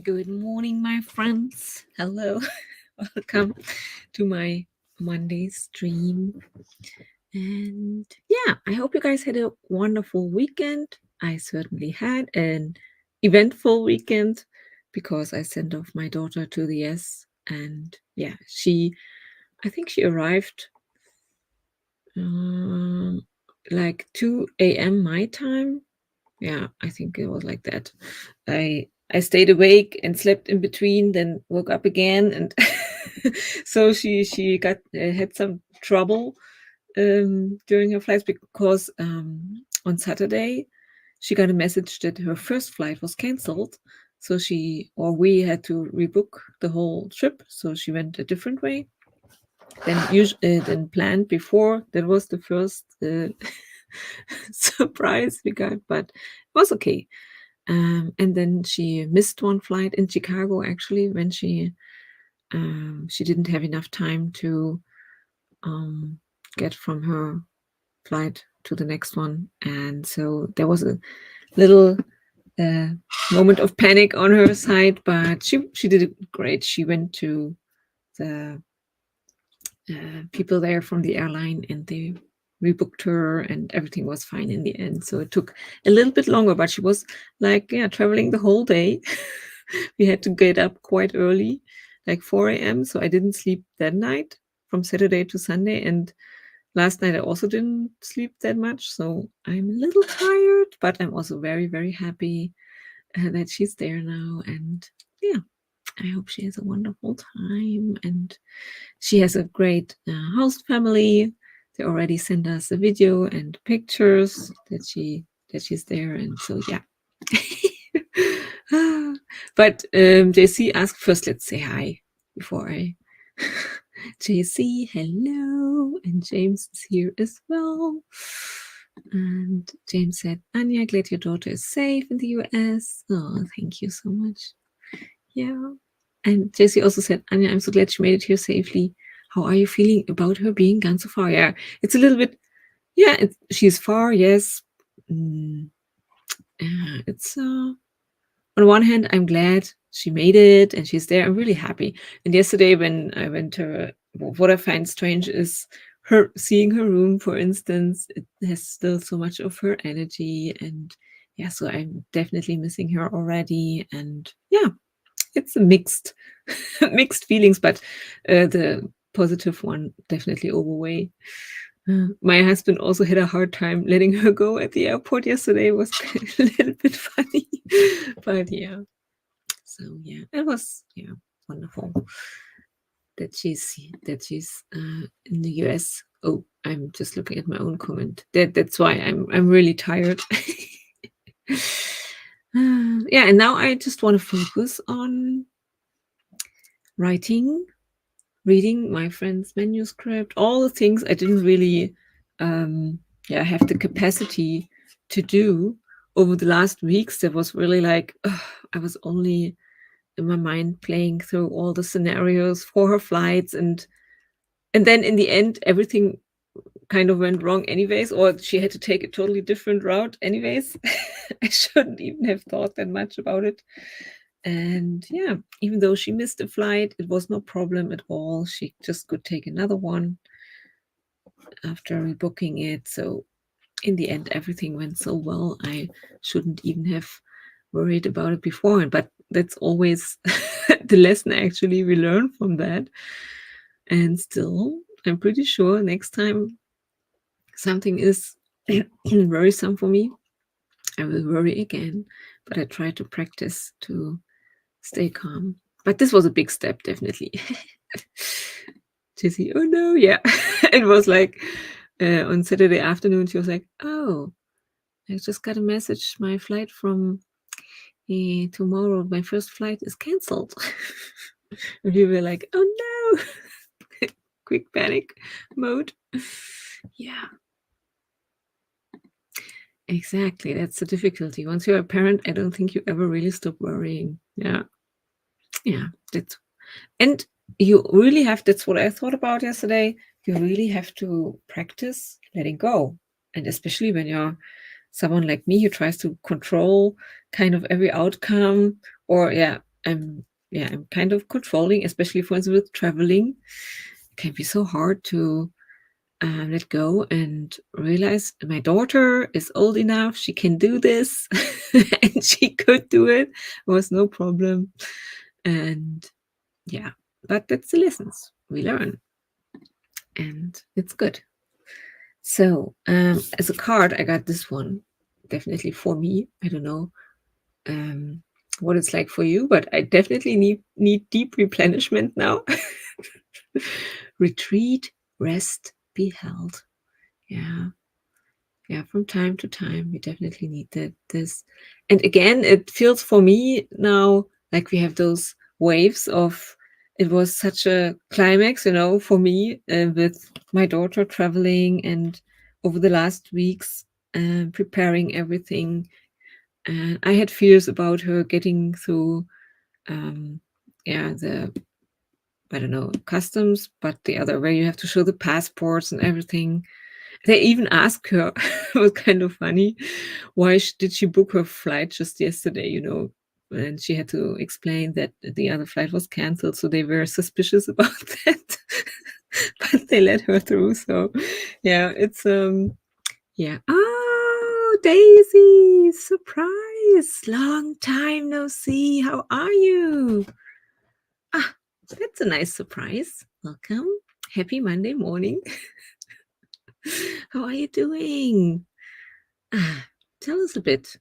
Good morning, my friends. Hello. Welcome to my Monday stream. And yeah, I hope you guys had a wonderful weekend. I certainly had an eventful weekend because I sent off my daughter to the US. And yeah, I think she arrived like 2 a.m. my time. Yeah, I think it was like that. I stayed awake and slept in between, then woke up again, and so she got had some trouble during her flights because on Saturday she got a message that her first flight was cancelled. So we had to rebook the whole trip. So she went a different way than planned before. That was the first surprise we got, but it was okay. And then she missed one flight in Chicago, actually, when she didn't have enough time to get from her flight to the next one. And so there was a little moment of panic on her side, but she did it great. She went to the people there from the airline, and they rebooked her, and everything was fine in the end. So it took a little bit longer, but she was like, yeah, traveling the whole day. We had to get up quite early, like 4 a.m. So I didn't sleep that night from Saturday to Sunday. And last night I also didn't sleep that much. So I'm a little tired, but I'm also very, very happy that she's there now. And yeah, I hope she has a wonderful time, and she has a great host family. They already sent us a video and pictures that she's there, and so yeah. But JC asked first. Let's say hi before I. JC, hello, and James is here as well. And James said, Anja, glad your daughter is safe in the US. Oh, thank you so much. Yeah. And Jessie also said, Anja, I'm so glad she made it here safely. How are you feeling about her being gone so far? Yeah, it's a little bit, yeah, she's far, yes. It's, on one hand, I'm glad she made it and she's there. I'm really happy. And yesterday when I went to her, what I find strange is seeing her room, for instance. It has still so much of her energy. And yeah, so I'm definitely missing her already. And yeah, it's a mixed mixed feelings, but the positive one definitely overweigh. My husband also had a hard time letting her go at the airport yesterday. It was a little bit funny, but yeah. So yeah, it was wonderful that she's in the US. Oh, I'm just looking at my own comment. That's why I'm really tired. Yeah, and now I just want to focus on writing, reading my friend's manuscript, all the things I didn't really have the capacity to do over the last weeks. That was really like I was only in my mind playing through all the scenarios for her flights, and then in the end everything kind of went wrong anyways, or she had to take a totally different route anyways. I shouldn't even have thought that much about it. And yeah, even though she missed a flight, it was no problem at all. She just could take another one after rebooking it. So in the end, everything went so well. I shouldn't even have worried about it before. But that's always the lesson actually we learn from that. And still, I'm pretty sure next time something is worrisome for me, I will worry again. But I try to practice to stay calm. But this was a big step, definitely. Jesse, oh no, yeah. It was like on Saturday afternoon, she was like, oh, I just got a message. My flight from tomorrow, my first flight is cancelled. And we were like, oh no. Quick panic mode. Yeah. Exactly. That's the difficulty. Once you're a parent, I don't think you ever really stop worrying. Yeah. Yeah. And you really have, that's what I thought about yesterday. You really have to practice letting go. And especially when you're someone like me who tries to control kind of every outcome, or I'm kind of controlling, especially for instance with traveling. It can be so hard to let go and realize my daughter is old enough, she can do this, and she could do it. It was no problem. And yeah, but that's the lessons we learn, and it's good. So, as a card, I got this one, definitely for me. I don't know um, what it's like for you, but I definitely need deep replenishment now. Retreat, rest, be held. Yeah. Yeah, from time to time, we definitely need this. And again, it feels for me now like we have those waves of it was such a climax, for me, with my daughter traveling and over the last weeks, preparing everything. And I had fears about her getting through, um, yeah, the I don't know, customs, but the other where you have to show the passports and everything. They even asked her, it was kind of funny, why did she book her flight just yesterday, and she had to explain that the other flight was canceled, so they were suspicious about that. But they let her through, so yeah, it's yeah. Oh, Daisy, surprise! Long time no see. How are you? Ah, that's a nice surprise. Welcome. Happy Monday morning. How are you doing? Ah, tell us a bit.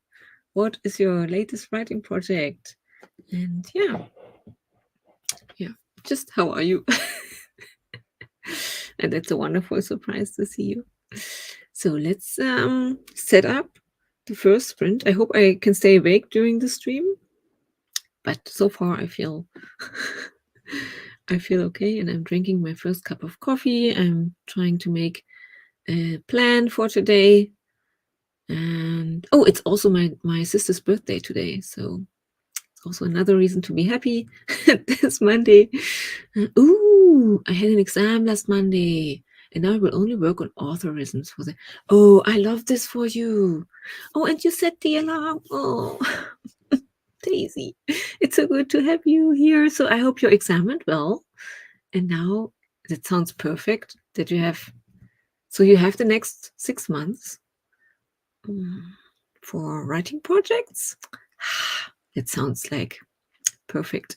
What is your latest writing project? And yeah, just how are you? And it's a wonderful surprise to see you. So let's set up the first sprint. I hope I can stay awake during the stream, but so far I feel I feel okay, and I'm drinking my first cup of coffee. I'm trying to make a plan for today. And oh, it's also my sister's birthday today, so it's also another reason to be happy this Monday. Ooh, I had an exam last Monday, and now I will only work on authorisms for the. Oh, I love this for you. Oh, and you set the alarm. Oh, Daisy, it's so good to have you here. So I hope your exam went well. And now that sounds perfect that you have. So you have the next 6 months for writing projects. It sounds like perfect.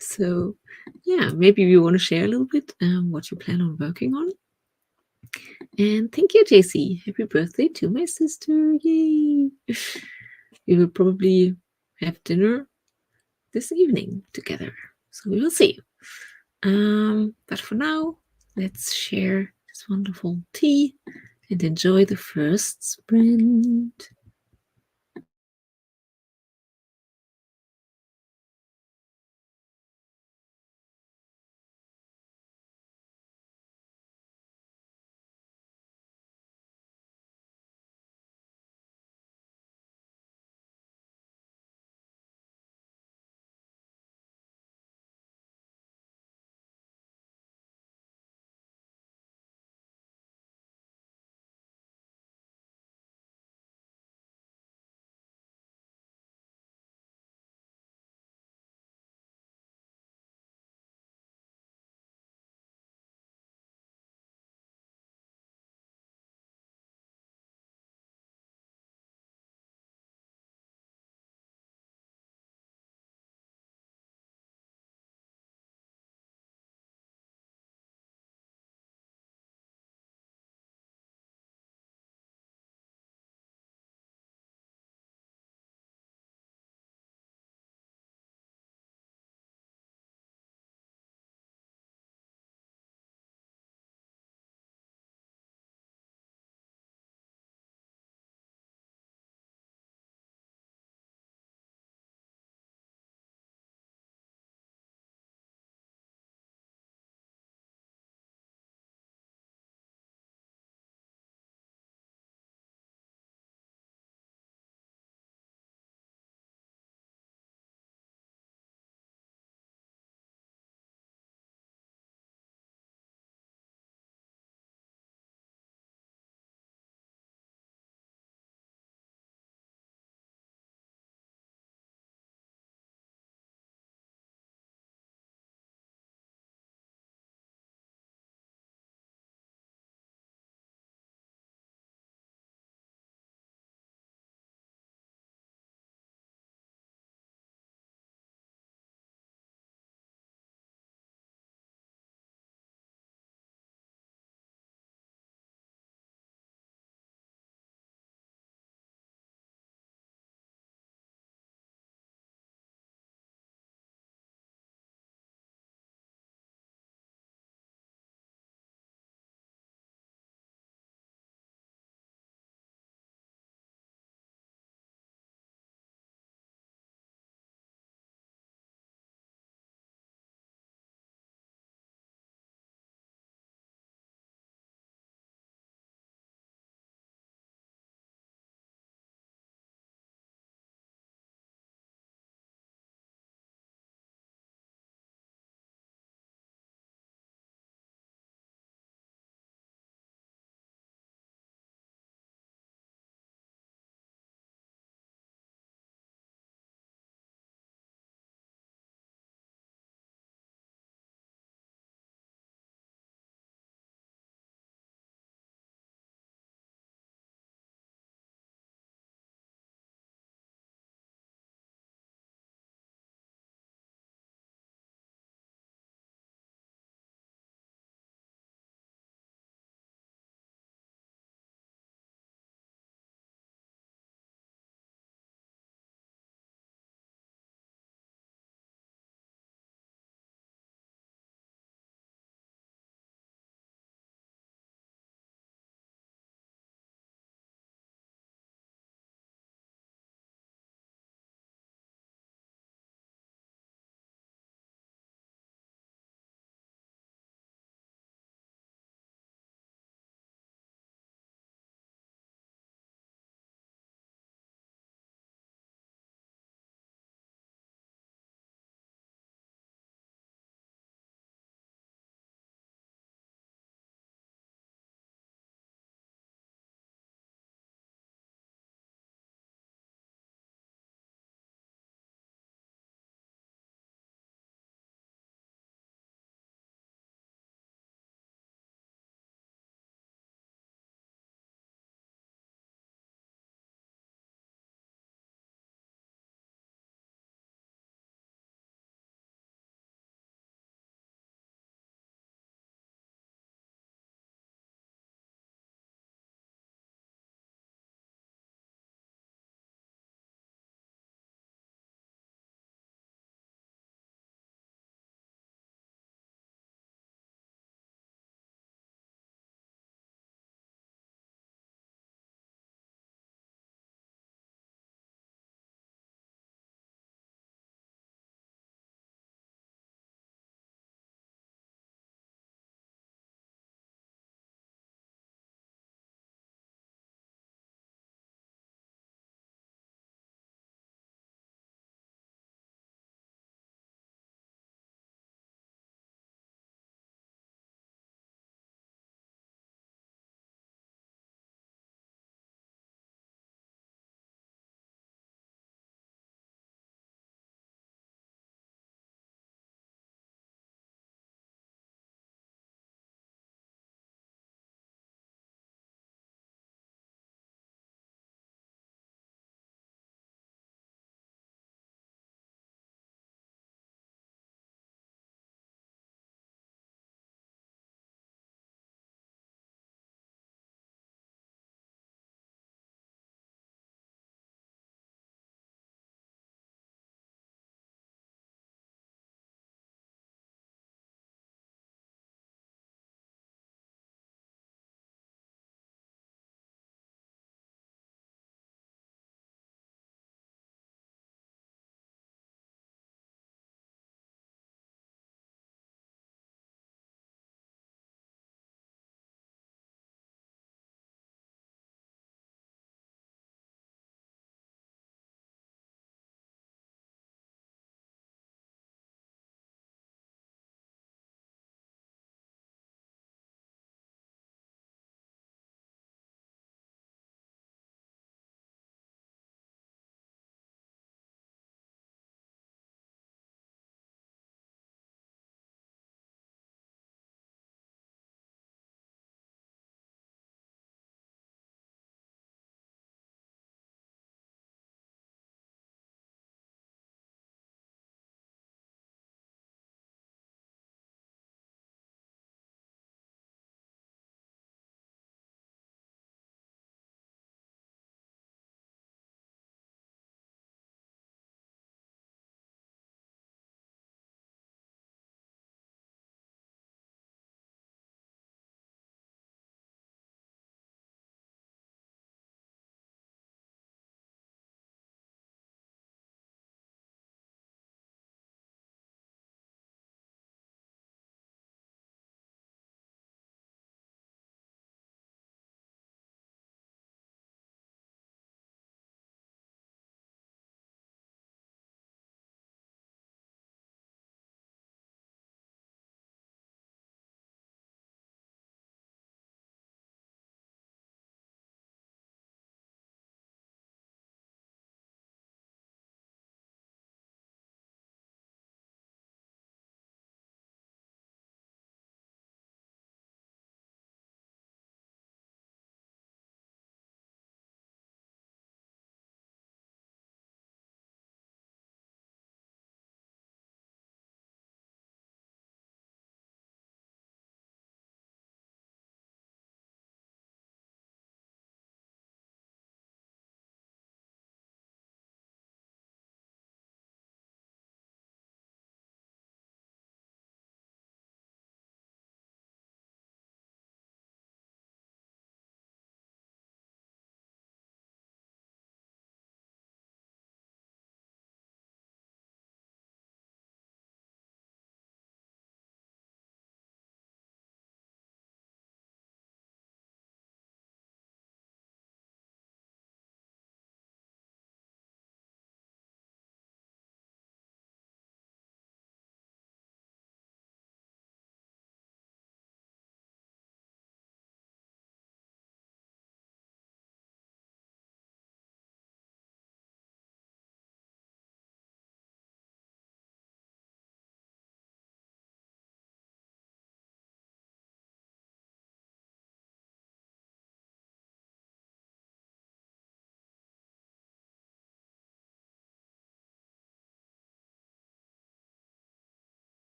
So, yeah, maybe you want to share a little bit what you plan on working on. And thank you, JC. Happy birthday to my sister. Yay. We will probably have dinner this evening together. So we will see. But for now, let's share this wonderful tea and enjoy the first sprint.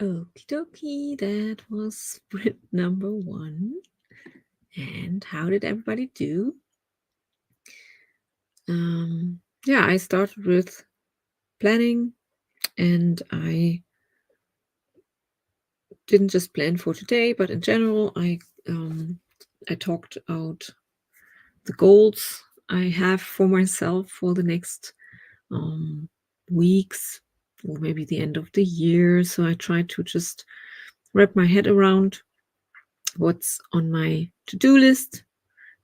Okie dokie, that was sprint number 1. And how did everybody do? Yeah, I started with planning, and I didn't just plan for today, but in general, I talked out the goals I have for myself for the next weeks, or maybe the end of the year. So I tried to just wrap my head around what's on my to-do list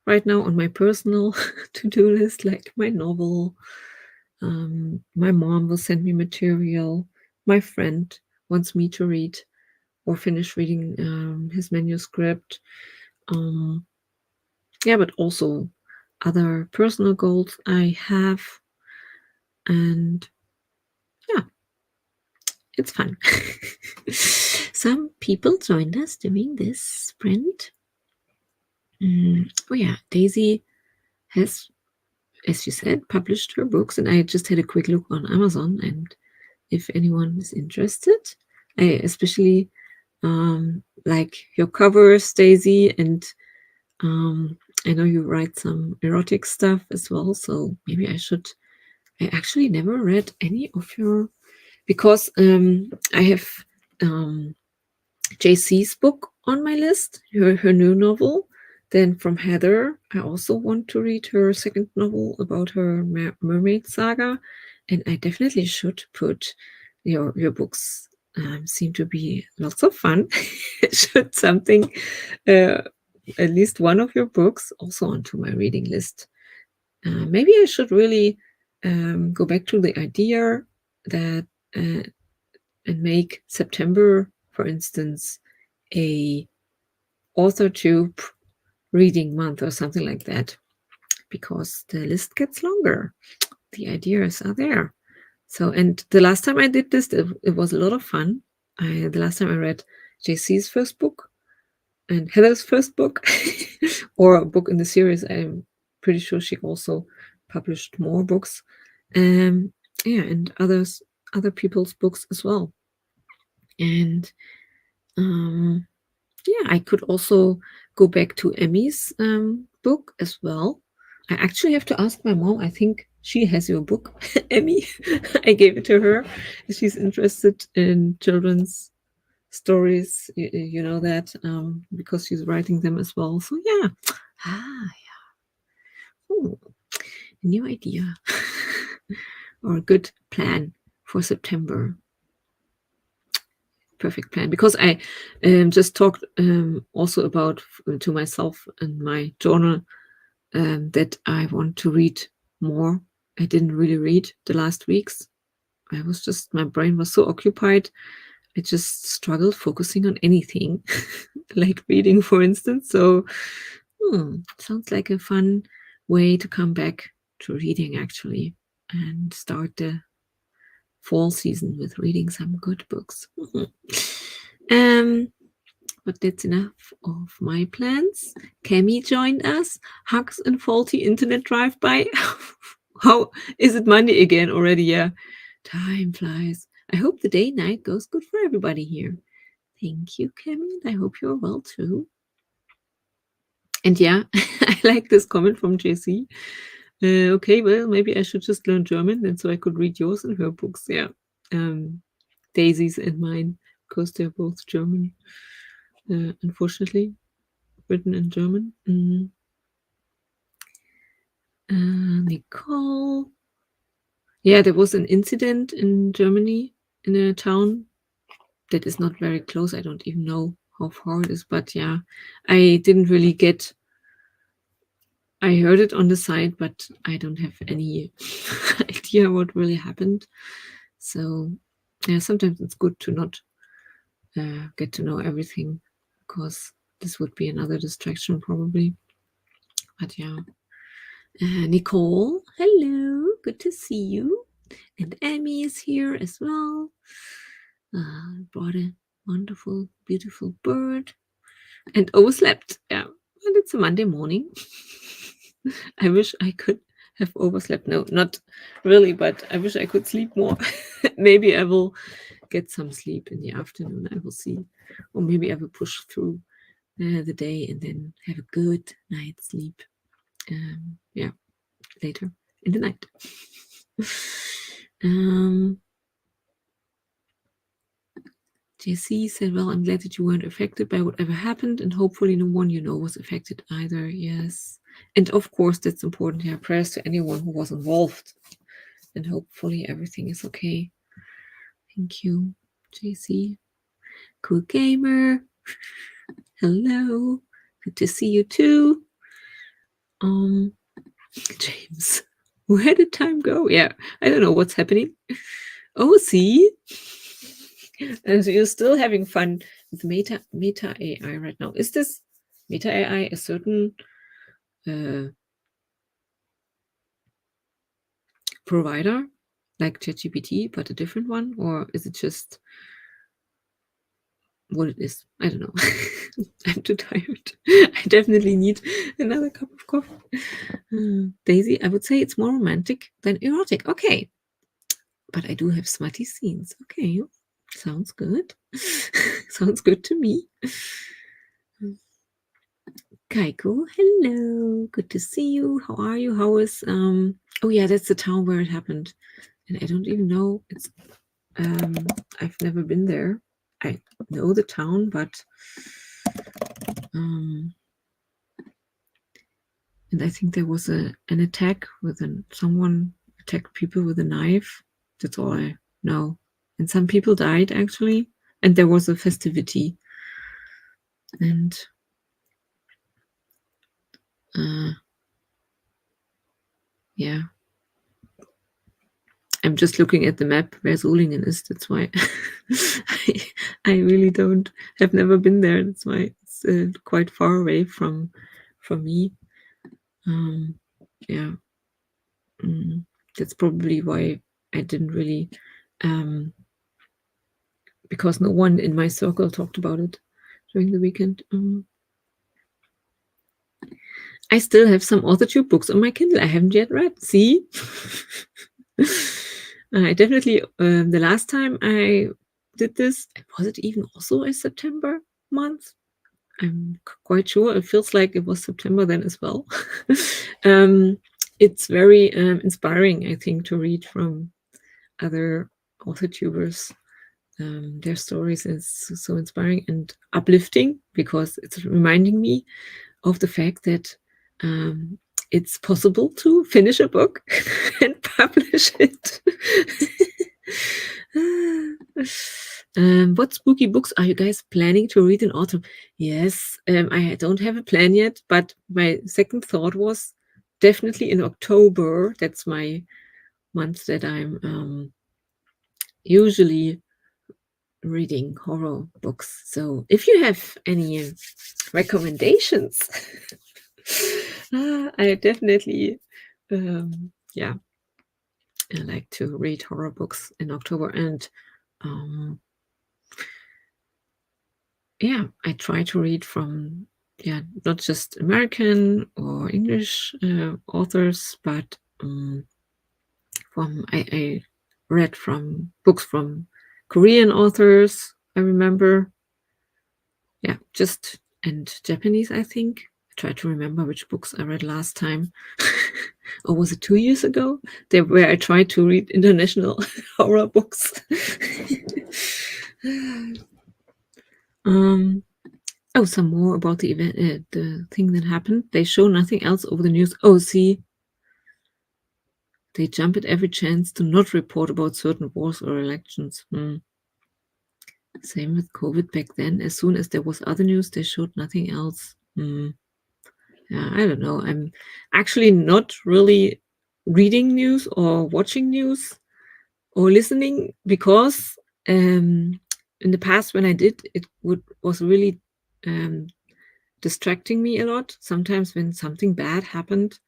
right now, on my personal to-do list, like my novel. My mom will send me material. My friend wants me to read or finish reading his manuscript. Yeah, but also other personal goals I have. And yeah, it's fun. Some people joined us during this sprint. Oh yeah, Daisy has, as you said, published her books, and I just had a quick look on Amazon, and if anyone is interested, I especially like your covers, Daisy, and I know you write some erotic stuff as well, so maybe I actually never read any of your, because I have JC's book on my list, her new novel. Then from Heather, I also want to read her second novel about her mermaid saga, and I definitely should put your books. Seem to be lots of fun. Should something, at least one of your books, also onto my reading list. Maybe I should really go back to the idea that and make September, for instance, a AuthorTube reading month or something like that, because the list gets longer. The ideas are there. So, and the last time I did this, it was a lot of fun. The last time I read JC's first book and Heather's first book, or a book in the series. I'm pretty sure she also published more books. Yeah, and other people's books as well. And yeah, I could also go back to Emmy's book as well. I actually have to ask my mom. I think she has your book, Emmy. I gave it to her. She's interested in children's stories. You know that, because she's writing them as well. So yeah. Yeah. Ooh, a new idea or a good plan for September. Perfect plan, because I just talked also about to myself in my journal that I want to read more. I didn't really read the last weeks. My brain was so occupied. I just struggled focusing on anything, like reading, for instance. So, sounds like a fun way to come back to reading, actually, and start the fall season with reading some good books. But that's enough of my plans. Cami joined us. Hugs and faulty internet drive-by. How is it Monday again already? Yeah, time flies. I hope the day-night goes good for everybody here. Thank you, Cami, and I hope you're well too. And yeah, I like this comment from JC. Okay, well, maybe I should just learn German, and so I could read yours and her books. Yeah, Daisy's and mine, because they're both German. Unfortunately, written in German. Nicole. Yeah, there was an incident in Germany in a town that is not very close. I don't even know how far it is, but yeah, I didn't really get. I heard it on the side, but I don't have any idea what really happened. So yeah, sometimes it's good to not get to know everything, because this would be another distraction probably. But yeah. Nicole, hello, good to see you. And Emmy is here as well. Brought a wonderful, beautiful bird. And overslept. Yeah, and it's a Monday morning. I wish I could have overslept. No, not really, but I wish I could sleep more. Maybe I will get some sleep in the afternoon. I will see. Or maybe I will push through the day and then have a good night's sleep. Yeah, later in the night. JC said, well, I'm glad that you weren't affected by whatever happened, and hopefully no one you know was affected either. Yes. And of course, that's important. Yeah, prayers to anyone who was involved. And hopefully everything is okay. Thank you, JC. Cool Gamer. Hello. Good to see you too. James. Where did time go? Yeah, I don't know what's happening. Oh, see? And so you're still having fun with Meta AI right now. Is this Meta AI a certain provider like ChatGPT, but a different one? Or is it just what it is? I don't know. I'm too tired. I definitely need another cup of coffee. Daisy, I would say it's more romantic than erotic. Okay. But I do have smutty scenes. Okay. Sounds good. Sounds good to me. Kaiko, hello. Good to see you. How are you? How is oh yeah, that's the town where it happened. And I don't even know. It's I've never been there. I know the town, but and I think there was an attack with someone attacked people with a knife. That's all I know. And some people died actually. And there was a festivity. And yeah. I'm just looking at the map where Solingen is. That's why I really have never been there. That's why it's quite far away from me. Yeah, that's probably why I didn't really, because no one in my circle talked about it during the weekend. I still have some AuthorTube books on my Kindle I haven't yet read. See? I definitely, the last time I did this, was it even also a September month? I'm quite sure. It feels like it was September then as well. It's very inspiring, I think, to read from other AuthorTubers. Their stories is so inspiring and uplifting because it's reminding me of the fact that it's possible to finish a book and publish it. What spooky books are you guys planning to read in autumn? Yes, I don't have a plan yet, but my second thought was definitely in October. That's my month that I'm usually reading horror books. So if you have any recommendations, I definitely, yeah, I like to read horror books in October. And yeah, I try to read from, not just American or English authors, but I read from books from Korean authors, I remember. Yeah, and Japanese, I think. I try to remember which books I read last time. Or was it 2 years ago? Where I tried to read international horror books. Oh, some more about the event, the thing that happened. They show nothing else over the news. Oh, see, they jump at every chance to not report about certain wars or elections. Same with COVID back then. As soon as there was other news, they showed nothing else. Yeah, I don't know. I'm actually not really reading news or watching news or listening because in the past when I did, it was really distracting me a lot. Sometimes when something bad happened,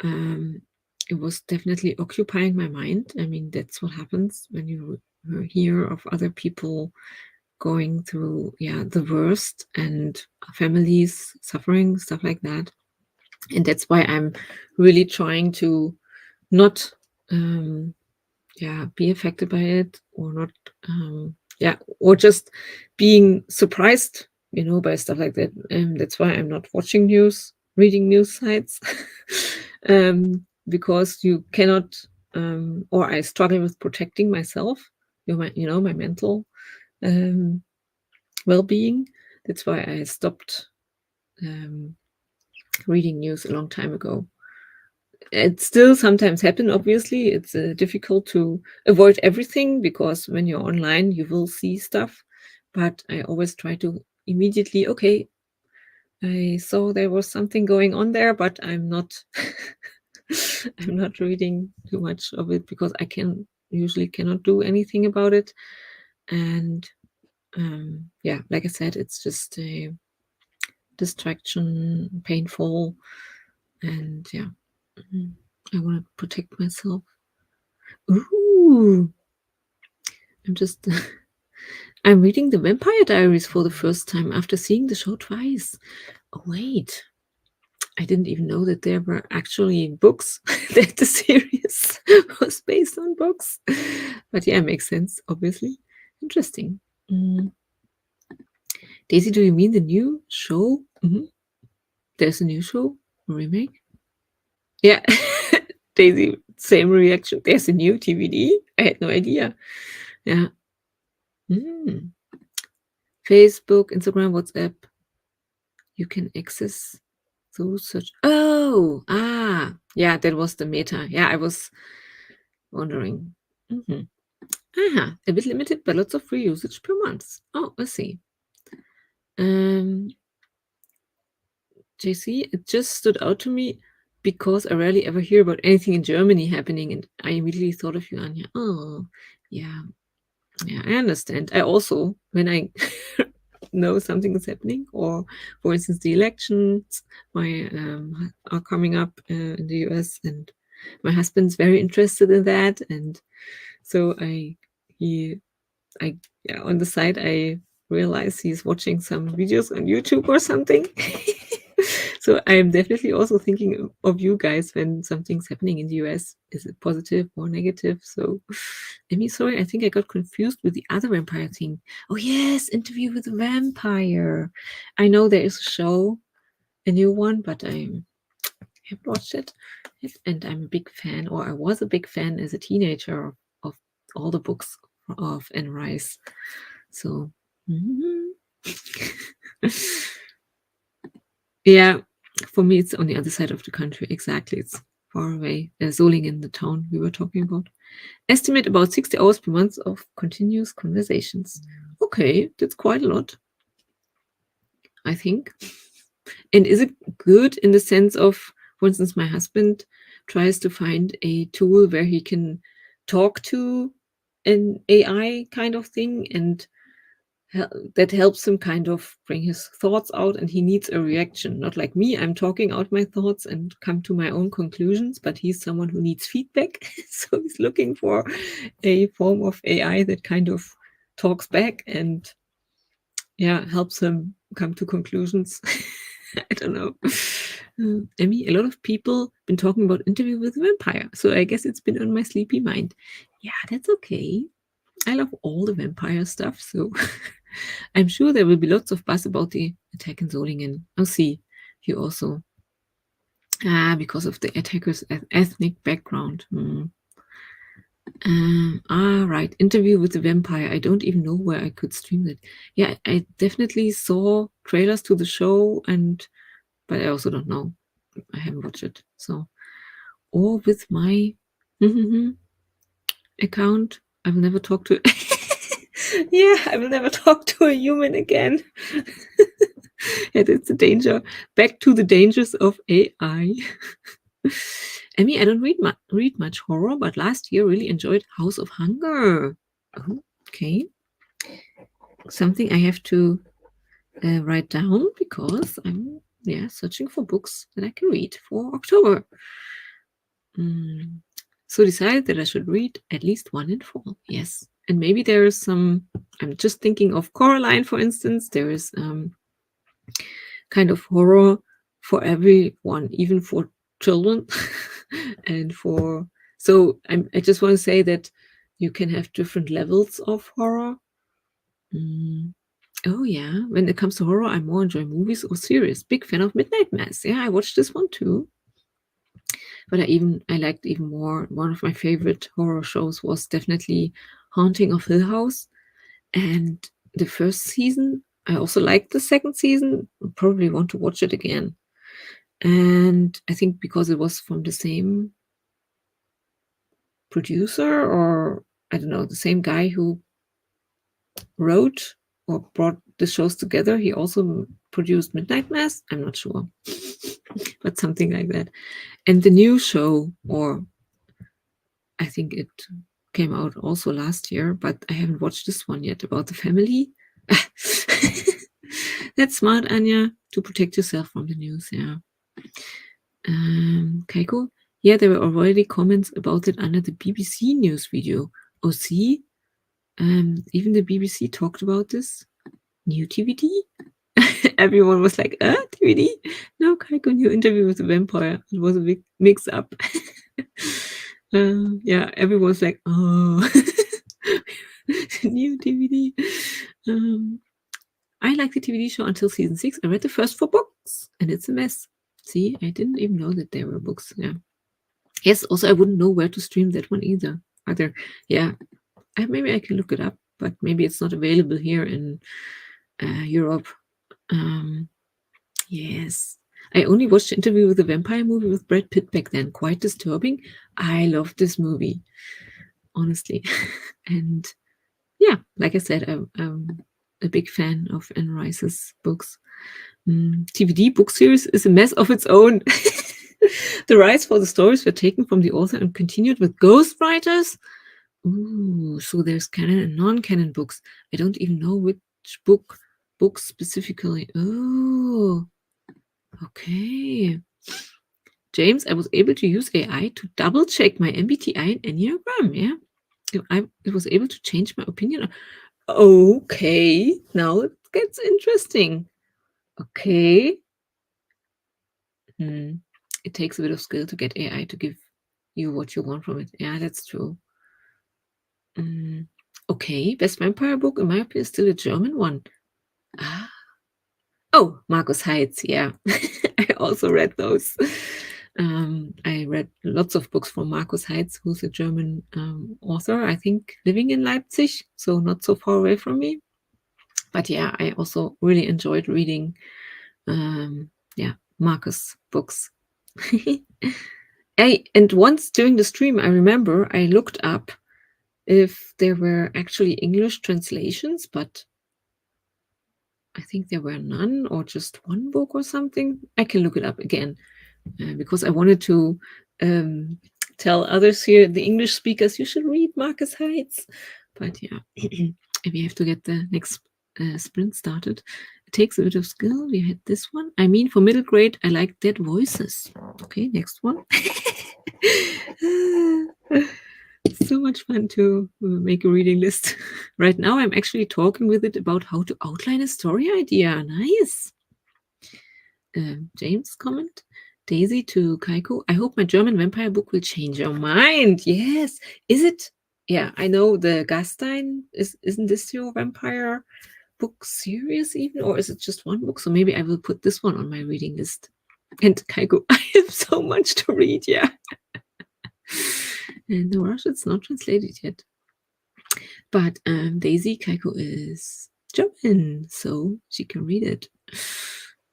it was definitely occupying my mind. I mean, that's what happens when you hear of other people going through the worst and families suffering, stuff like that. And that's why I'm really trying to not be affected by it or not. Or just being surprised, by stuff like that. That's why I'm not watching news, reading news sites, because you cannot, or I struggle with protecting myself, my mental well-being. That's why I stopped reading news a long time ago. It still sometimes happen, obviously. It's difficult to avoid everything because when you're online, you will see stuff. But I always try to immediately, okay, I saw there was something going on there, but I'm not I'm not reading too much of it because I usually cannot do anything about it. And like I said, it's just a distraction, painful, and I want to protect myself. Ooh, I'm reading The Vampire Diaries for the first time after seeing the show twice. Oh, wait. I didn't even know that there were actually books, that the series was based on books. But yeah, it makes sense, obviously. Interesting. Daisy, do you mean the new show? There's a new show? A remake? Yeah. Daisy, same reaction. There's a new TVD? I had no idea. Yeah. Facebook, Instagram, WhatsApp. You can access through search. Oh, yeah, that was the Meta. Yeah, I was wondering. A bit limited, but lots of free usage per month. Oh, I see. JC, it just stood out to me because I rarely ever hear about anything in Germany happening, and I immediately thought of you, Anja. Oh, yeah. Yeah, I understand. I also, when I know something is happening, or for instance, the elections are coming up in the US, and my husband's very interested in that, and so on the side, I realize he's watching some videos on YouTube or something. So I'm definitely also thinking of you guys when something's happening in the US. Is it positive or negative? So, Emmy, sorry, I think I got confused with the other vampire thing. Oh, yes, Interview with the Vampire. I know there is a show, a new one, but I haven't watched it. And I'm a big fan, or I was a big fan as a teenager of all the books of Anne Rice. So, yeah, for me, it's on the other side of the country. Exactly. It's far away. Solingen, the town we were talking about. Estimate about 60 hours per month of continuous conversations. Okay, that's quite a lot, I think. And is it good in the sense of, for instance, my husband tries to find a tool where he can talk to an AI kind of thing, and that helps him kind of bring his thoughts out, and he needs a reaction. Not like me, I'm talking out my thoughts and come to my own conclusions, but he's someone who needs feedback. So he's looking for a form of AI that kind of talks back and helps him come to conclusions. I don't know. Emmy, a lot of people been talking about Interview with a Vampire, so I guess it's been on my sleepy mind. Yeah, that's okay. I love all the vampire stuff, so I'm sure there will be lots of buzz about the attack in Solingen. I'll see you also. Because of the attacker's ethnic background. Right. Interview with the Vampire. I don't even know where I could stream that. Yeah, I definitely saw trailers to the show, but I also don't know. I haven't watched it. So, or with my account, I will never talk to. Yeah, I will never talk to a human again. Yeah, that's the danger. Back to the dangers of AI. I mean, I don't read much horror, but last year really enjoyed House of Hunger. Oh, okay. Something I have to write down because I'm searching for books that I can read for October. So decided that I should read at least one in fall. Yes. And maybe there is some, I'm just thinking of Coraline, for instance. There is kind of horror for everyone, even for children. And I just want to say that you can have different levels of horror. Oh yeah, when it comes to horror, I more enjoy movies or series. Big fan of Midnight Mass. Yeah, I watched this one too. But I liked even more. One of my favorite horror shows was definitely Haunting of Hill House. And the first season, I also liked the second season. Probably want to watch it again. And I think because it was from the same producer, or I don't know, the same guy who wrote or brought the shows together, he also produced Midnight Mass. I'm not sure, but something like that. And the new show, or I think it came out also last year, but I haven't watched this one yet, about the family. That's smart, Anya, to protect yourself from the news. Yeah. Kaiko? Yeah, there were already comments about it under the BBC news video. Oh, see? Even the BBC talked about this. New TVD? Everyone was like, TVD? No, Kaiko, new interview with the vampire. It was a big mix up. Yeah, everyone was like, oh, new TVD. I like the TVD show until season 6. I read the first 4 books, and it's a mess. See, I didn't even know that there were books. Yeah. Yes, also, I wouldn't know where to stream that one either. Yeah, maybe I can look it up, but maybe it's not available here in Europe. Yes. I only watched the Interview with the Vampire movie with Brad Pitt back then. Quite disturbing. I loved this movie, honestly. And yeah, like I said, I'm a big fan of Anne Rice's books. TVD book series is a mess of its own. The rights for the stories were taken from the author and continued with ghostwriters. Ooh, so there's canon and non-canon books. I don't even know which books specifically. Oh, okay. James, I was able to use AI to double check my MBTI and Enneagram. Yeah, I was able to change my opinion. Okay, now it gets interesting. Okay. It takes a bit of skill to get AI to give you what you want from it. Yeah, that's true. Okay, best vampire book, in my opinion, is still a German one. Oh, Markus Heitz. Yeah, I also read those. I read lots of books from Markus Heitz, who's a German author, I think living in Leipzig, so not so far away from me. But yeah, I also really enjoyed reading Markus books. And once during the stream, I remember I looked up if there were actually English translations, but I think there were none, or just one book or something. I can look it up again because I wanted to tell others here, the English speakers, you should read Markus Heitz. But yeah, we have to get the next sprint started. It takes a bit of skill. We had this one. I mean, for middle grade, I like Dead Voices. Okay, next one. It's so much fun to make a reading list. Right now, I'm actually talking with it about how to outline a story idea. Nice. James comment. Daisy to Kaiko. I hope my German vampire book will change your mind. Yes. Is it? Yeah, I know the Gastein. Isn't this your vampire book series even? Or is it just one book? So maybe I will put this one on my reading list. And Kaiko, I have so much to read. Yeah. And the Russian, it's not translated yet. But Daisy, Kaiko is German, so she can read it.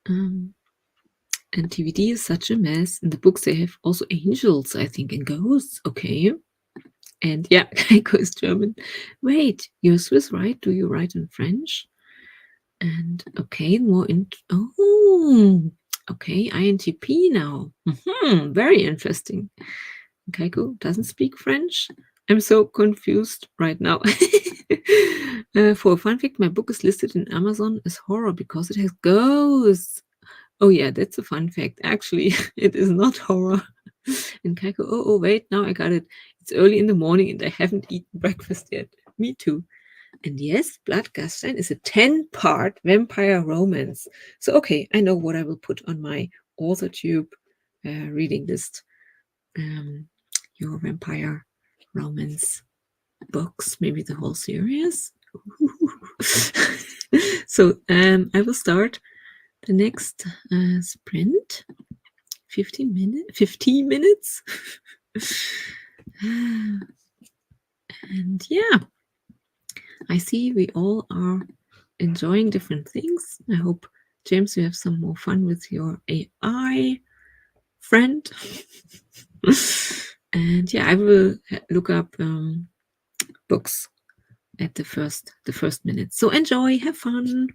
And TVD is such a mess. In the books, they have also angels, I think, and ghosts. Okay. And yeah, Kaiko is German. Wait, you're Swiss, right? Do you write in French? And okay, more in. Oh, okay, INTP now. Very interesting. Kaiko doesn't speak French. I'm so confused right now. For a fun fact, my book is listed in Amazon as horror because it has ghosts. Oh yeah, that's a fun fact. Actually, it is not horror. And Kaiko, oh, wait, now I got it. It's early in the morning and I haven't eaten breakfast yet. Me too. And yes, Blood Gastein is a 10-part vampire romance. So okay, I know what I will put on my AuthorTube reading list. Your vampire romance. books, maybe the whole series. So I will start the next sprint. 15 minutes. And yeah, I see we all are enjoying different things. I hope, James, you have some more fun with your AI friend. And yeah, I will look up books at the first minute. So enjoy, have fun.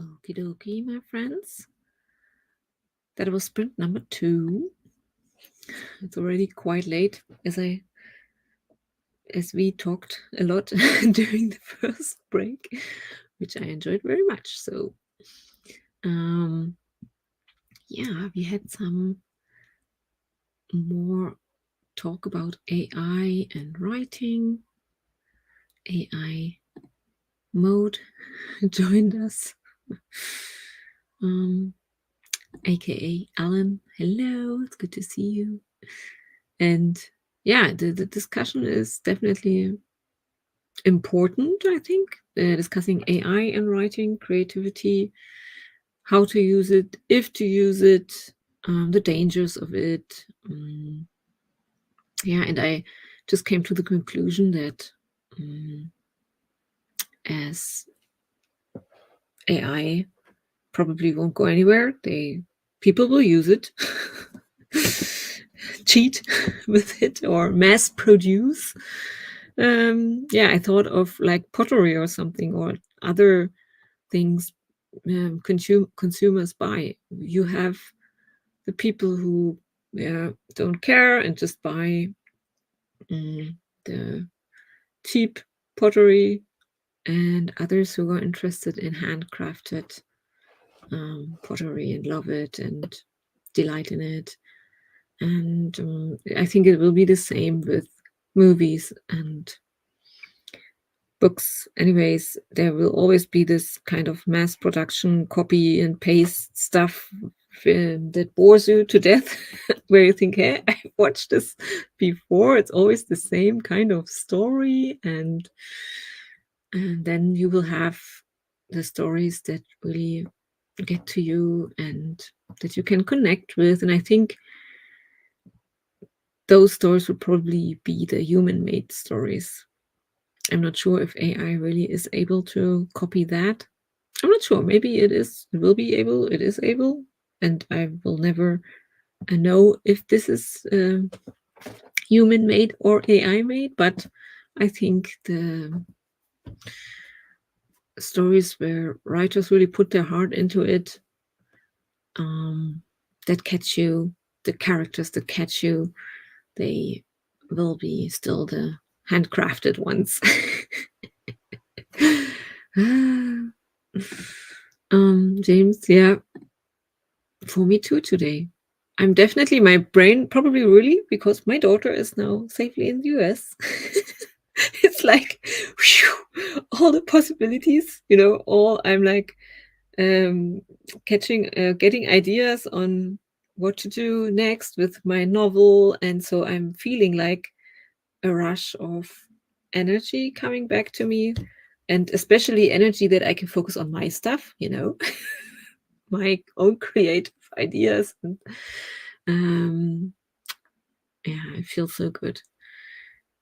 Okie dokie, my friends. That was sprint number 2. It's already quite late, as we talked a lot during the first break, which I enjoyed very much. So, yeah, we had some more talk about AI and writing. AI mode joined us, aka Alan. Hello, it's good to see you. And yeah, the discussion is definitely important, I think, discussing AI and writing, creativity, how to use it, if to use it, the dangers of it. Yeah, and I just came to the conclusion that as AI probably won't go anywhere, people will use it, cheat with it, or mass produce. Yeah, I thought of like pottery or something, or other things consumers buy. You have the people who don't care and just buy the cheap pottery, and others who are interested in handcrafted pottery and love it and delight in it. And I think it will be the same with movies and books. Anyways, there will always be this kind of mass production, copy and paste stuff that bores you to death, where you think, hey, I watched this before. It's always the same kind of story. And then you will have the stories that really get to you and that you can connect with. And I think those stories will probably be the human-made stories. I'm not sure if AI really is able to copy that. I'm not sure. Maybe it is. It will be able. It is able, and I will never know if this is human-made or AI-made. But I think the stories where writers really put their heart into it, that catch you, the characters that catch you, they will be still the handcrafted ones. James, yeah, for me too today. I'm definitely, my brain probably really, because my daughter is now safely in the US. It's like whew, all the possibilities, I'm like getting ideas on what to do next with my novel. And so I'm feeling like a rush of energy coming back to me, and especially energy that I can focus on my stuff, my own creative ideas. And yeah, it feels so good.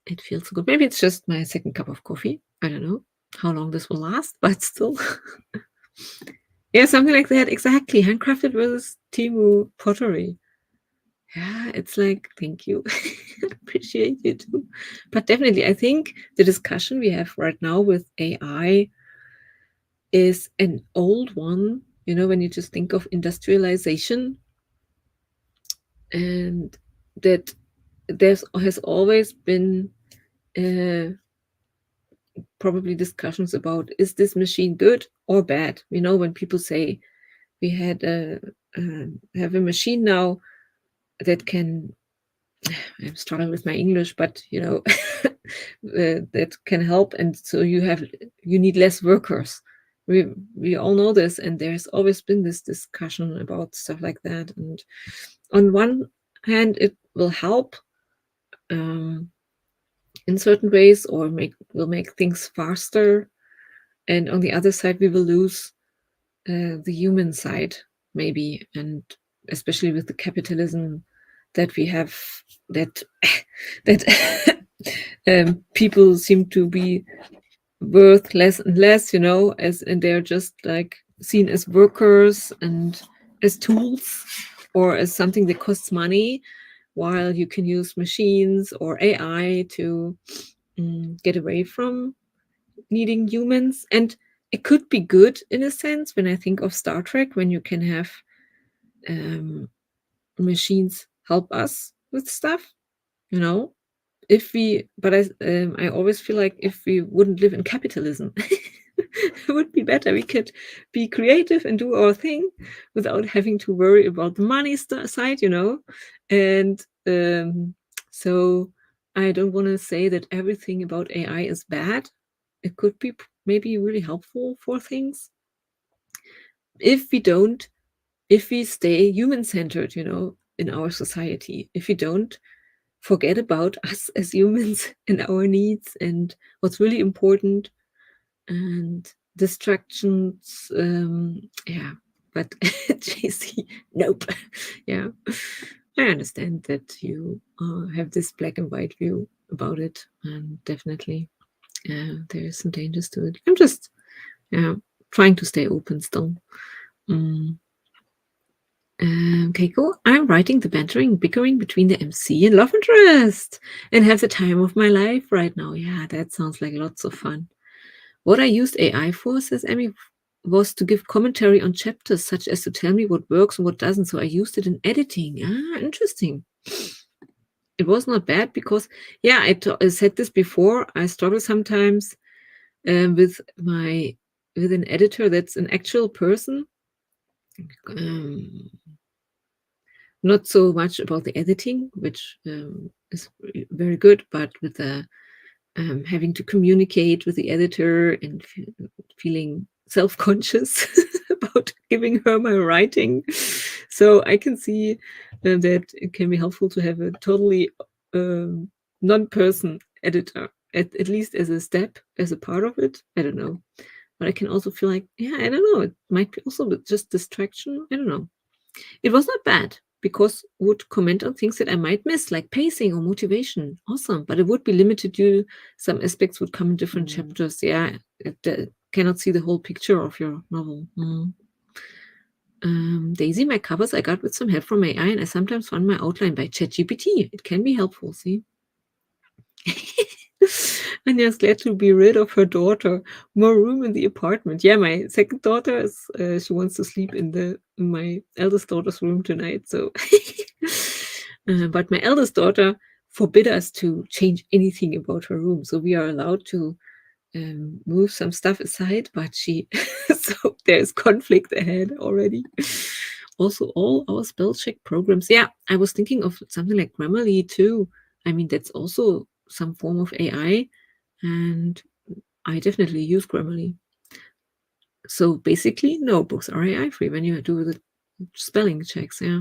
It feels so good. Maybe it's just my second cup of coffee. I don't know how long this will last, but still. Yeah, something like that. Exactly. Handcrafted versus Temu pottery. Yeah, it's like, thank you. Appreciate you too. But definitely, I think the discussion we have right now with AI is an old one. When you just think of industrialization, and that has always been probably discussions about, is this machine good or bad? When people say we have a machine now that can, I'm struggling with my English, but that can help, and so you need less workers. We all know this, and there's always been this discussion about stuff like that. And on one hand, it will help in certain ways, or will make things faster, and on the other side, we will lose the human side, maybe, and especially with the capitalism that we have, that that people seem to be worth less and less, and they're just like seen as workers and as tools, or as something that costs money, while you can use machines or AI to get away from needing humans. And it could be good in a sense when I think of Star Trek, when you can have machines help us with stuff, you know. If we, but I always feel like if we wouldn't live in capitalism, it would be better. We could be creative and do our thing without having to worry about the money side, you know. And so I don't want to say that everything about AI is bad. It could be maybe really helpful for things if we stay human centered, you know, in our society. If we don't forget about us as humans and our needs and what's really important, and distractions. Yeah, but JC, nope. Yeah, I understand that you have this black and white view about it, and definitely there is some dangers to it. I'm just trying to stay open still. Mm. Keiko, I'm writing the bantering, bickering between the MC and love interest and have the time of my life right now. Yeah, that sounds like lots of fun. What I used AI for, says Emmy, was to give commentary on chapters, such as to tell me what works and what doesn't. So I used it in editing. Ah, interesting. It was not bad because, yeah, I said this before. I struggle sometimes with an editor that's an actual person. Not so much about the editing, which is very good, but with the having to communicate with the editor and feeling self-conscious about giving her my writing. So I can see that it can be helpful to have a totally non-person editor, at least as a step, as a part of it. I don't know. But I can also feel like, yeah, I don't know. It might be also just distraction. I don't know. It was not bad because would comment on things that I might miss, like pacing or motivation. Awesome. But it would be limited to some aspects would come in different chapters. Yeah, it cannot see the whole picture of your novel. Daisy, my covers I got with some help from AI, and I sometimes run my outline by ChatGPT. It can be helpful, see? Anya's glad to be rid of her daughter. More room in the apartment. Yeah, my second daughter is she wants to sleep in my eldest daughter's room tonight. So, but my eldest daughter forbid us to change anything about her room. So we are allowed to move some stuff aside, but she so there's conflict ahead already. Also, all our spell check programs. Yeah, I was thinking of something like Grammarly too. I mean, that's also some form of AI, and I definitely use Grammarly. So basically, no, books are AI free when you do the spelling checks. Yeah.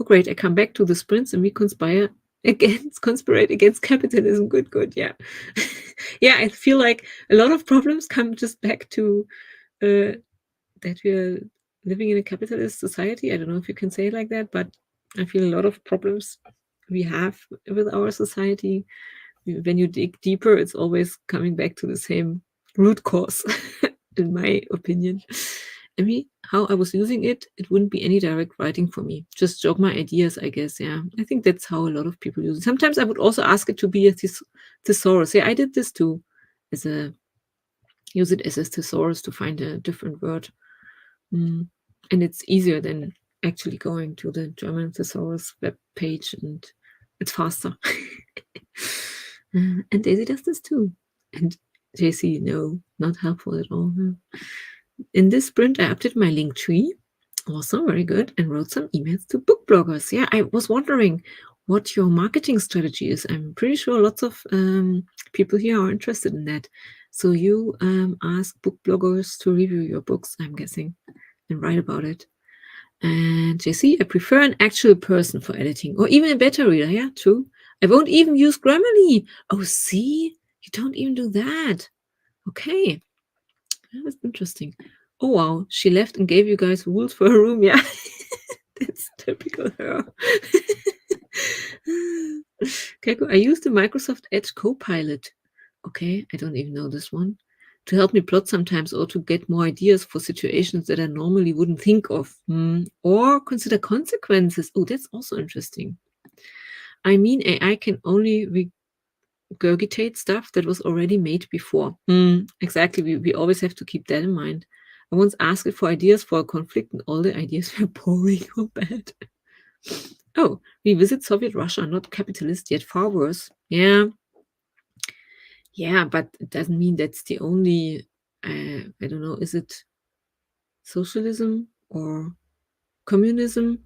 Oh, great! I come back to the sprints and we conspirate against capitalism. Good. Yeah. Yeah, I feel like a lot of problems come just back to that we're living in a capitalist society. I don't know if you can say it like that, but I feel a lot of problems we have with our society. When you dig deeper, it's always coming back to the same root cause, in my opinion. I mean, how I was using it, it wouldn't be any direct writing for me. Just jog my ideas, I guess. Yeah, I think that's how a lot of people use it. Sometimes I would also ask it to be a thesaurus. Yeah, I did this too, use it as a thesaurus to find a different word. And it's easier than actually going to the German thesaurus web page, and it's faster. And Daisy does this too. And JC, no, not helpful at all. No. In this sprint, I updated my link tree. Awesome, very good. And wrote some emails to book bloggers. Yeah, I was wondering what your marketing strategy is. I'm pretty sure lots of people here are interested in that. So you ask book bloggers to review your books, I'm guessing, and write about it. And JC, I prefer an actual person for editing, or even a beta reader. Yeah, true. I won't even use Grammarly. Oh, see? You don't even do that. Okay. That's interesting. Oh, wow. She left and gave you guys rules for her room. Yeah. That's typical her. Keiko, I use the Microsoft Edge Copilot. Okay, I don't even know this one. To help me plot sometimes, or to get more ideas for situations that I normally wouldn't think of. Or consider consequences. Oh, that's also interesting. I mean, AI can only regurgitate stuff that was already made before. Exactly. We always have to keep that in mind. I once asked it for ideas for a conflict, and all the ideas were boring or bad. Oh, revisit Soviet Russia, not capitalist yet, far worse. Yeah, but it doesn't mean that's the only. I don't know. Is it socialism or communism?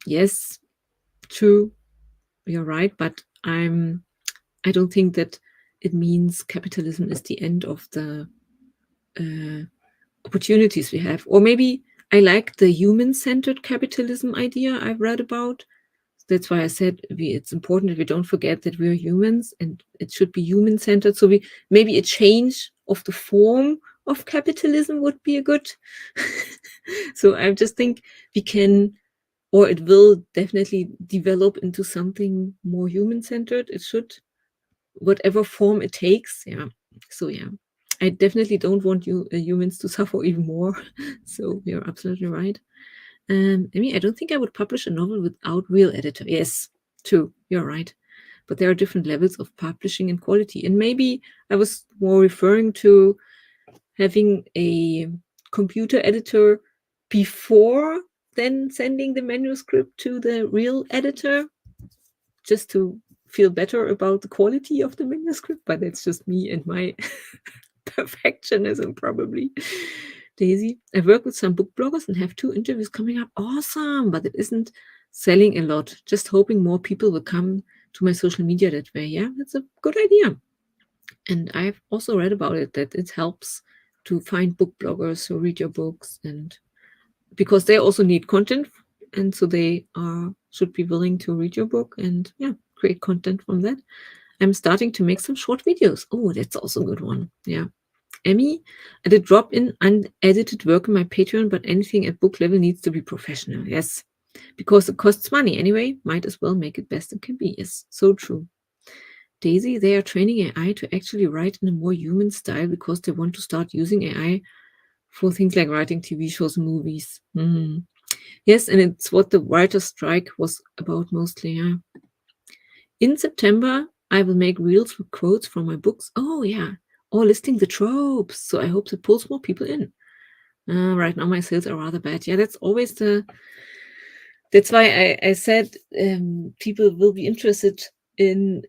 Yes, true. You're right, but I don't think that it means capitalism is the end of the opportunities we have. Or maybe I like the human-centered capitalism idea I've read about. That's why I said it's important that we don't forget that we're humans and it should be human-centered. So maybe a change of the form of capitalism would be a good. So I just think we can, or it will definitely develop into something more human-centered. It should, whatever form it takes. Yeah. So yeah, I definitely don't want humans to suffer even more. So you're absolutely right. I mean, I don't think I would publish a novel without real editor. Yes, true. You're right. But there are different levels of publishing and quality. And maybe I was more referring to having a computer editor before then sending the manuscript to the real editor, just to feel better about the quality of the manuscript. But that's just me and my perfectionism, probably. Daisy, I work with some book bloggers and have 2 interviews coming up. Awesome, but it isn't selling a lot. Just hoping more people will come to my social media that way. Yeah, that's a good idea. And I've also read about it, that it helps to find book bloggers who read your books, and because they also need content, and so they should be willing to read your book and create content from that. I'm starting to make some short videos. Oh, that's also a good one. Yeah. Emmy, I did drop in unedited work in my Patreon, but anything at book level needs to be professional. Yes, because it costs money anyway. Might as well make it best it can be. Yes, so true. Daisy, they are training AI to actually write in a more human style because they want to start using AI for things like writing TV shows and movies. Yes, and it's what the writer's strike was about mostly. Yeah. In September, I will make reels with quotes from my books. Oh, yeah. Or listing the tropes. So I hope that pulls more people in. Right now, my sales are rather bad. Yeah, that's always that's why I said people will be interested in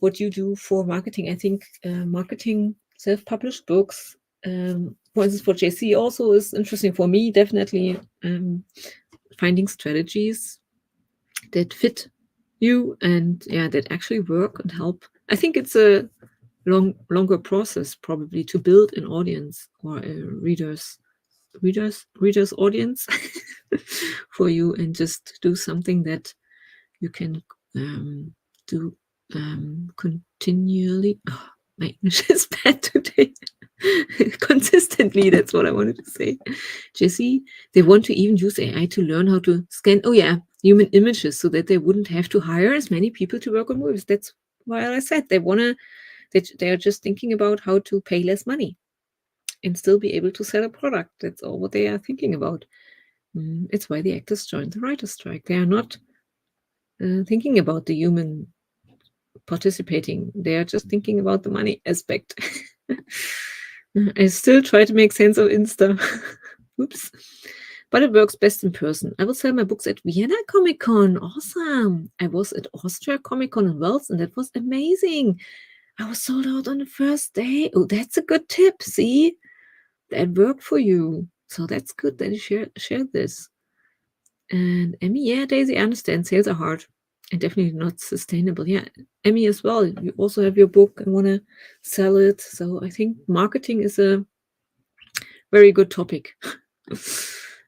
what you do for marketing. I think marketing self-published books, for instance, for JC also is interesting for me, definitely. Finding strategies that fit you and that actually work and help. I think it's a longer process probably to build an audience or a readers audience for you, and just do something that you can do continually. Oh, my English is bad today. Consistently, that's what I wanted to say. Jesse, they want to even use AI to learn how to scan, human images, so that they wouldn't have to hire as many people to work on movies. That's why I said they're just thinking about how to pay less money and still be able to sell a product. That's all what they are thinking about. It's why the actors joined the writer's strike. They are not thinking about the human participating. They are just thinking about the money aspect. I still try to make sense of Insta. Oops. But it works best in person. I will sell my books at Vienna Comic Con. Awesome. I was at Austria Comic Con in Wels, and that was amazing. I was sold out on the first day. Oh, that's a good tip. See? That worked for you. So that's good that you shared this. And Emmy, Daisy, I understand. Sales are hard and definitely not sustainable. Yeah, Emmy as well. You also have your book and want to sell it. So I think marketing is a very good topic.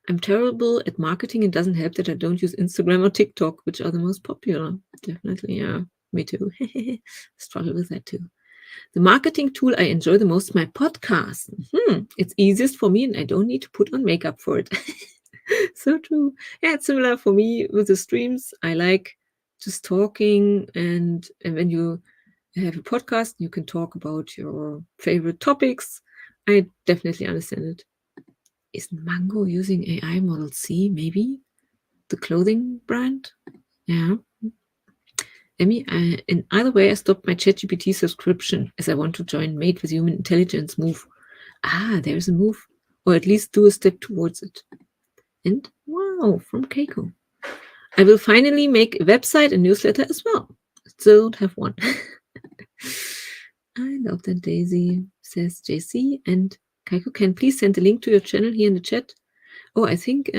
I'm terrible at marketing. It doesn't help that I don't use Instagram or TikTok, which are the most popular. Definitely, yeah. Me too. Struggle with that too. The marketing tool I enjoy the most is my podcast. It's easiest for me and I don't need to put on makeup for it. So true. Yeah, it's similar for me with the streams. I like just talking, and when you have a podcast, you can talk about your favorite topics. I definitely understand it. Is Mango using AI Model C? Maybe the clothing brand. Yeah. Emmy, in either way, I stopped my ChatGPT subscription as I want to join Made with Human Intelligence move. There's a move, or at least do a step towards it. And wow, from Keiko. I will finally make a website and newsletter as well. Still don't have one. I love that, Daisy, says JC. And Keiko, can please send a link to your channel here in the chat? Oh, I think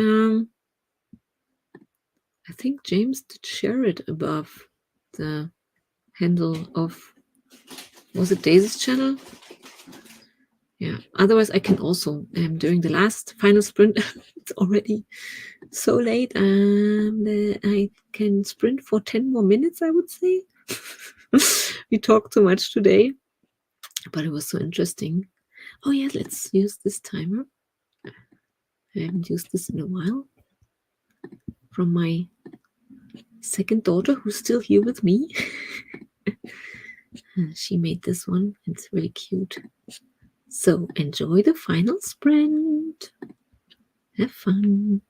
James did share it above the handle of, was it Daisy's channel? Yeah. Otherwise, I can also during the last final sprint. It's already so late. I can sprint for 10 more minutes, I would say. We talked too much today, but it was so interesting. Oh yeah, let's use this timer. I haven't used this in a while. From my second daughter, who's still here with me. She made this one. It's really cute. So enjoy the final sprint. Have fun.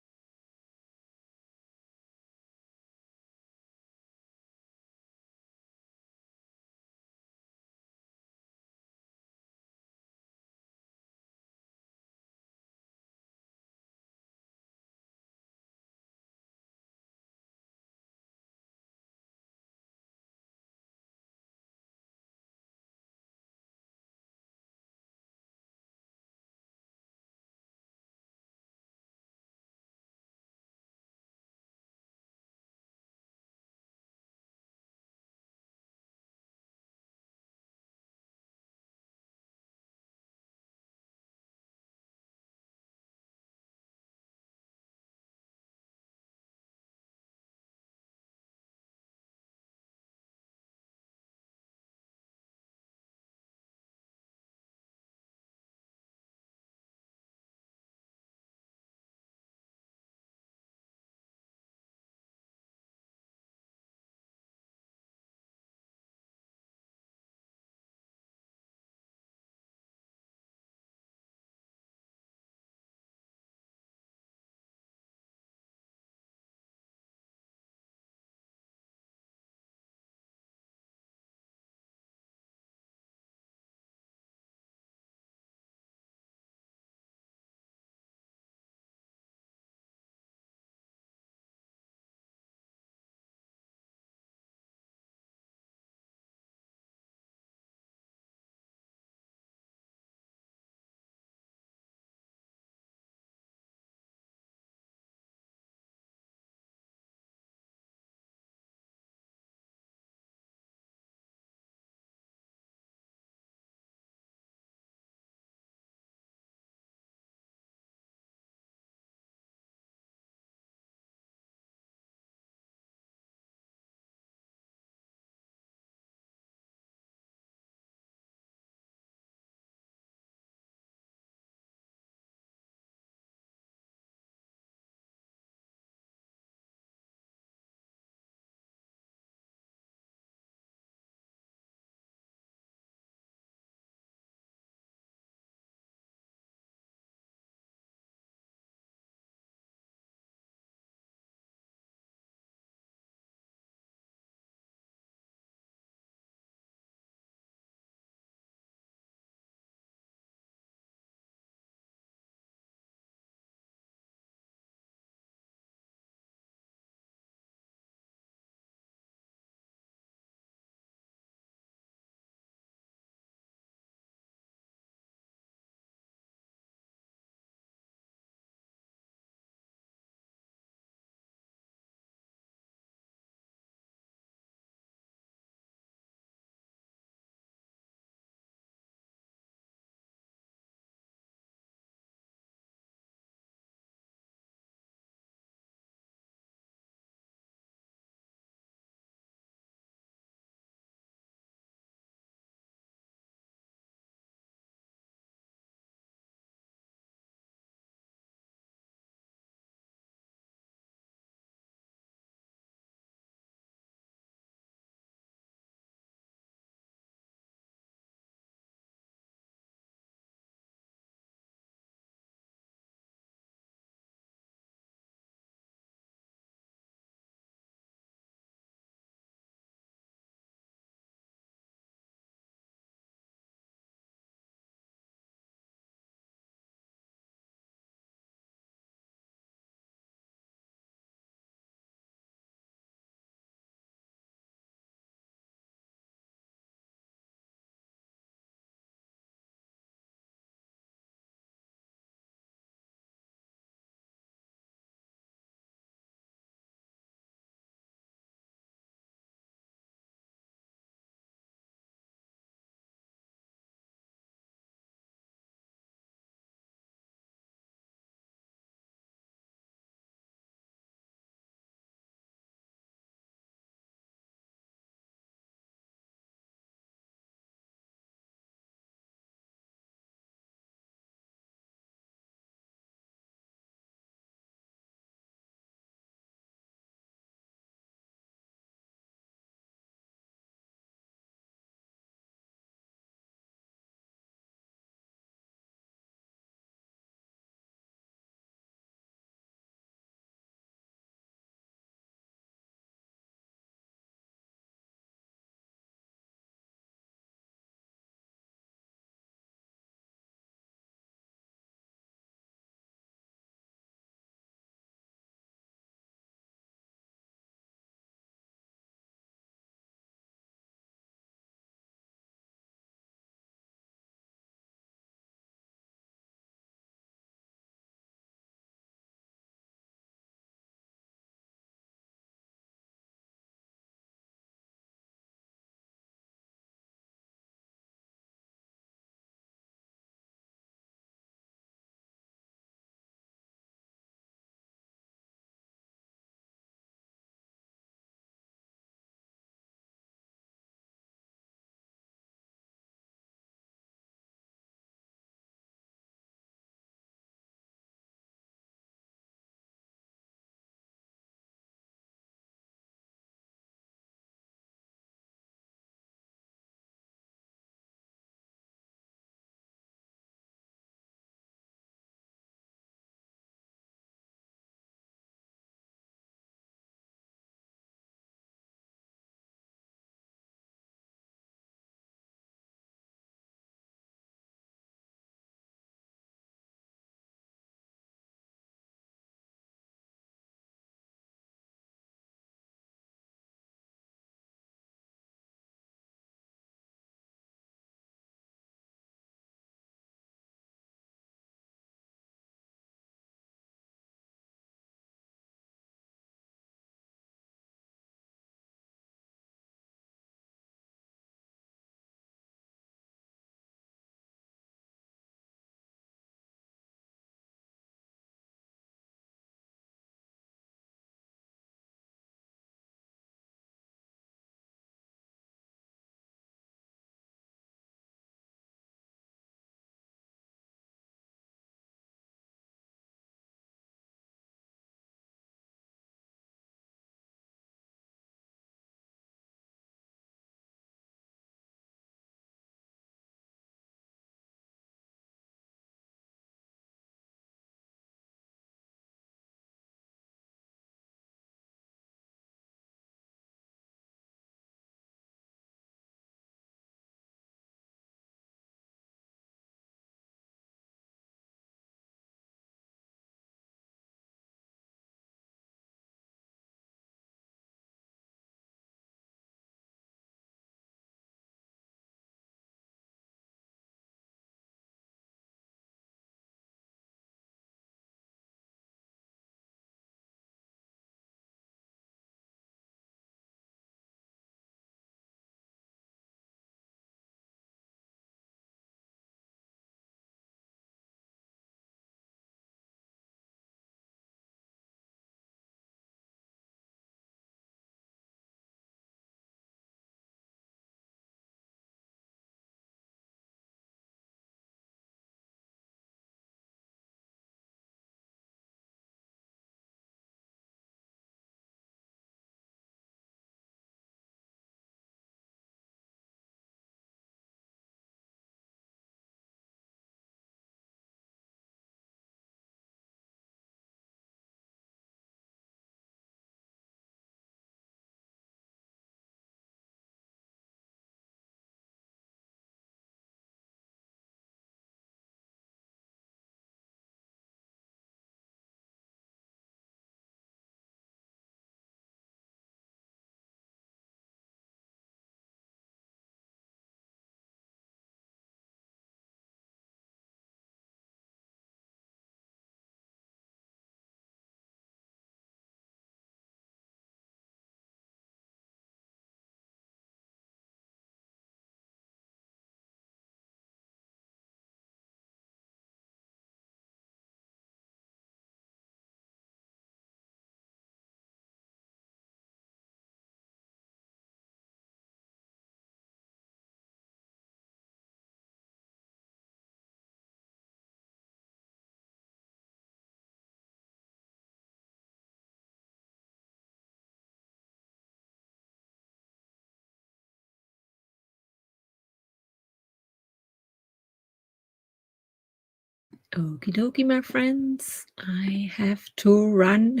Okie dokie, my friends. I have to run.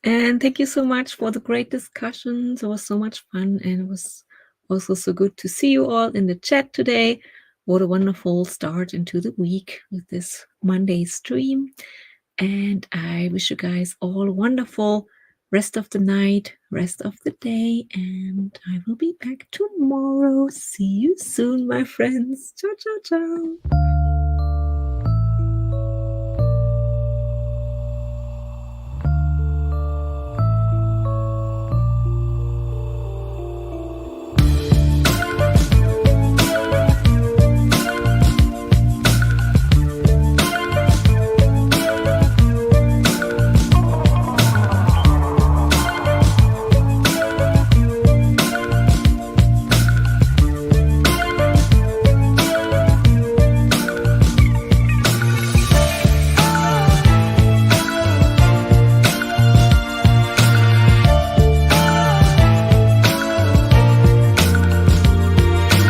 And thank you so much for the great discussions. It was so much fun, and it was also so good to see you all in the chat today. What a wonderful start into the week with this Monday stream. And I wish you guys all a wonderful rest of the night, rest of the day, and I will be back tomorrow. See you soon, my friends. Ciao, ciao, ciao.